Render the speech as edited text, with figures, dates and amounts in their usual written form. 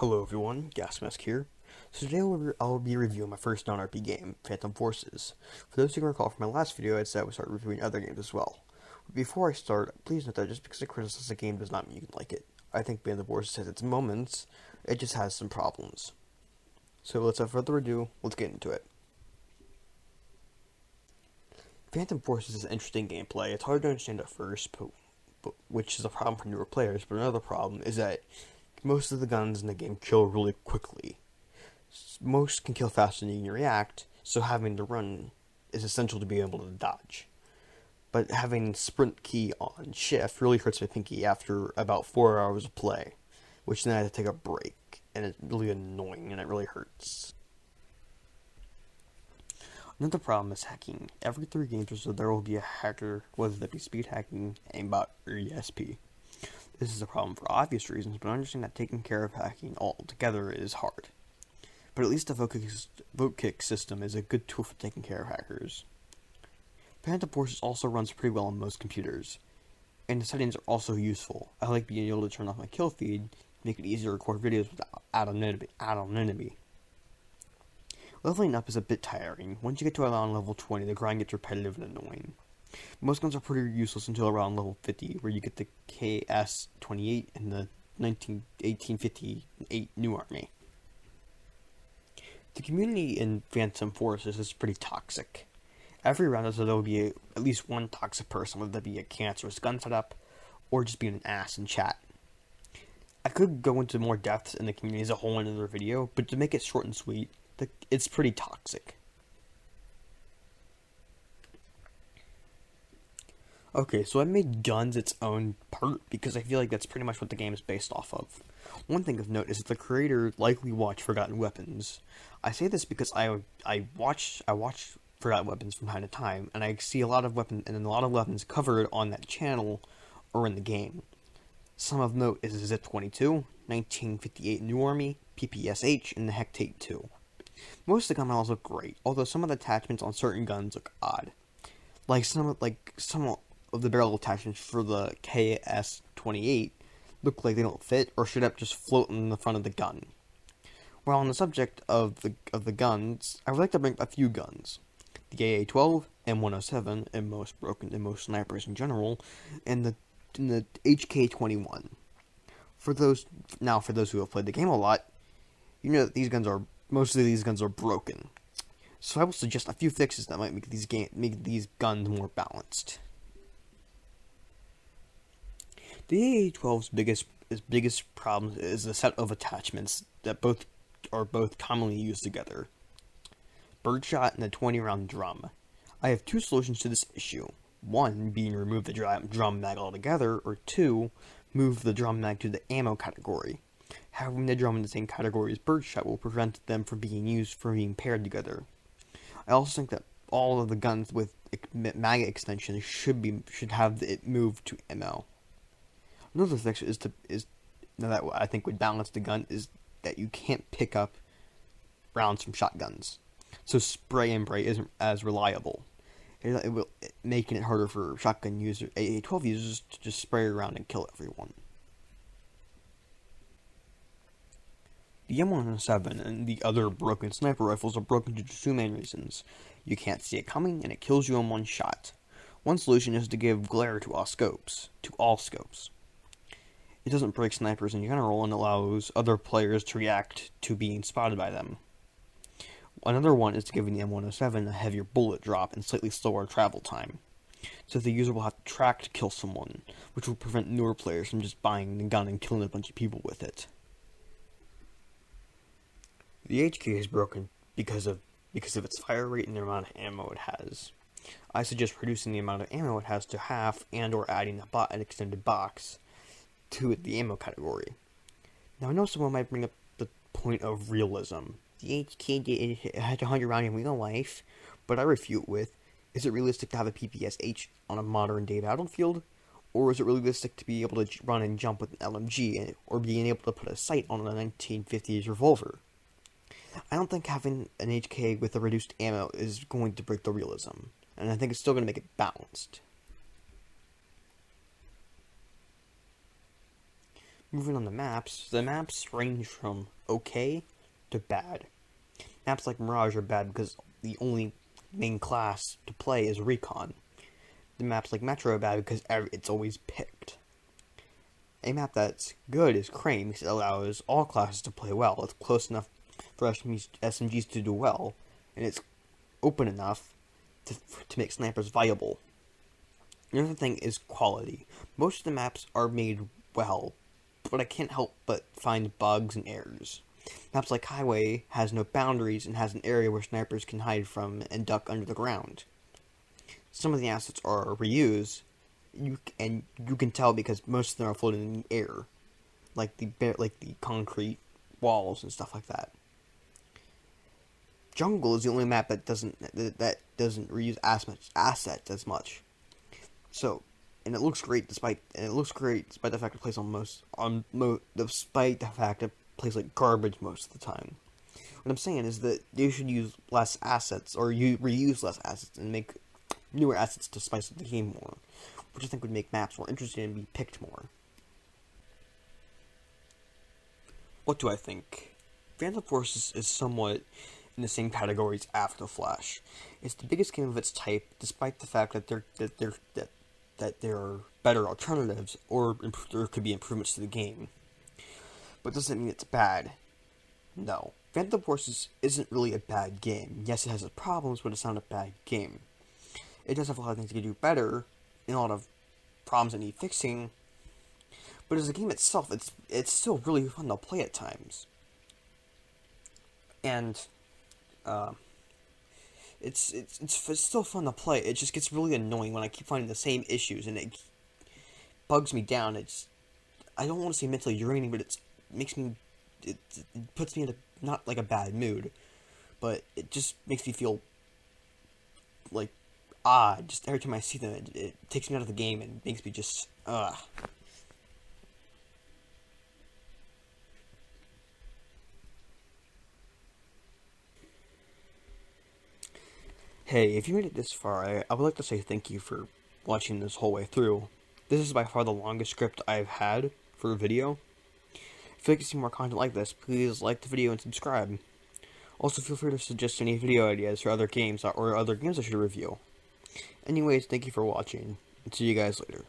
Hello everyone, Gasmask here. So today I'll be reviewing my first non-RP game, Phantom Forces. For those who can recall from my last video, I said I would start reviewing other games as well. But before I start, please note that just because I criticize a game does not mean you can like it. I think Phantom Forces has its moments, it just has some problems. So without further ado, let's get into it. Phantom Forces is interesting gameplay. It's hard to understand at first, but which is a problem for newer players, but another problem is that most of the guns in the game kill really quickly. Most can kill faster than you can react, so having to run is essential to be able to dodge. But having sprint key on shift really hurts my pinky after about 4 hours of play, which then I had to take a break, and it's really annoying and it really hurts. Another problem is hacking. Every 3 games or so there will be a hacker, whether that be speed hacking, aimbot, or ESP. This is a problem for obvious reasons, but understanding that taking care of hacking altogether is hard. But at least the vote kick system is a good tool for taking care of hackers. Phantom Forces also runs pretty well on most computers, and the settings are also useful. I like being able to turn off my kill feed, make it easier to record videos without anonymity. Leveling up is a bit tiring. Once you get to around level 20, the grind gets repetitive and annoying. Most guns are pretty useless until around level 50, where you get the KS-28 and the 1858 New Army. The community in Phantom Forces is pretty toxic. Every round there will be at least one toxic person, whether that be a cancerous gun setup, or just being an ass in chat. I could go into more depth in the community as a whole in another video, but to make it short and sweet, it's pretty toxic. Okay, so I made guns its own part because I feel like that's pretty much what the game is based off of. One thing of note is that the creator likely watched Forgotten Weapons. I say this because I watch Forgotten Weapons from time to time, and I see a lot of weapons covered on that channel or in the game. Some of note is the ZIP-22, 1958 New Army, PPSH, and the Hectate 2. Most of the gun models look great, although some of the attachments on certain guns look odd. Like some of the barrel attachments for the KS-28 look like they don't fit or should up just float in the front of the gun. While on the subject of the guns, I would like to bring up a few guns. The AA-12, M107, and most snipers in general, and the HK-21. For those who have played the game a lot, you know that most of these guns are broken. So I will suggest a few fixes that might make these guns more balanced. The AA-12's biggest problem is the set of attachments that are both commonly used together. Birdshot and the 20-round drum. I have 2 solutions to this issue. 1 being remove the drum mag altogether, or 2, move the drum mag to the ammo category. Having the drum in the same category as birdshot will prevent them from being paired together. I also think that all of the guns with mag extensions should have it moved to ammo. Another fix that I think would balance the gun is that you can't pick up rounds from shotguns, so spray and pray isn't as reliable. Making it harder for shotgun AA-12 users to just spray around and kill everyone. The M107 and the other broken sniper rifles are broken due to 2 main reasons. You can't see it coming, and it kills you in one shot. One solution is to give glare to all scopes. It doesn't break snipers in general and allows other players to react to being spotted by them. Another one is to give the M107 a heavier bullet drop and slightly slower travel time, so the user will have to track to kill someone, which will prevent newer players from just buying the gun and killing a bunch of people with it. The HK is broken because of its fire rate and the amount of ammo it has. I suggest reducing the amount of ammo it has to half and or adding an extended box to the ammo category. Now I know someone might bring up the point of realism. The HK had 100 round in real life, but I refute with, is it realistic to have a PPSH on a modern day battlefield? Or is it realistic to be able to run and jump with an LMG, or being able to put a sight on a 1950s revolver? I don't think having an HK with a reduced ammo is going to break the realism, and I think it's still going to make it balanced. Moving on the maps range from okay to bad. Maps like Mirage are bad because the only main class to play is Recon. The maps like Metro are bad because it's always picked. A map that's good is Crane because it allows all classes to play well. It's close enough for SMGs to do well, and it's open enough to make snipers viable. Another thing is quality. Most of the maps are made well, but I can't help but find bugs and errors. Maps like Highway has no boundaries and has an area where snipers can hide from and duck under the ground. Some of the assets are reused, and you can tell because most of them are floating in the air, like the concrete walls and stuff like that. Jungle is the only map that doesn't reuse assets as much. So, and it looks great despite the fact it plays despite the fact it plays like garbage most of the time. What I'm saying is that you should use less assets, or you reuse less assets and make newer assets to spice up the game more, which I think would make maps more interesting and be picked more. What do I think? Phantom Force is somewhat in the same categories after Flash. It's the biggest game of its type, despite the fact that there are better alternatives, or there could be improvements to the game. But doesn't mean it's bad. No. Phantom Force isn't really a bad game. Yes, it has its problems, but it's not a bad game. It does have a lot of things it could do better, and a lot of problems that need fixing. But as a game itself, it's still really fun to play at times. And it's still fun to play. It just gets really annoying when I keep finding the same issues, and it bugs me down. I don't want to say mentally draining, but it puts me in not like a bad mood, but it just makes me feel like just every time I see them, it takes me out of the game and makes me just Hey, if you made it this far, I would like to say thank you for watching this whole way through. This is by far the longest script I've had for a video. If you'd like to see more content like this, please like the video and subscribe. Also, feel free to suggest any video ideas for other games or other games I should review. Anyways, thank you for watching, and see you guys later.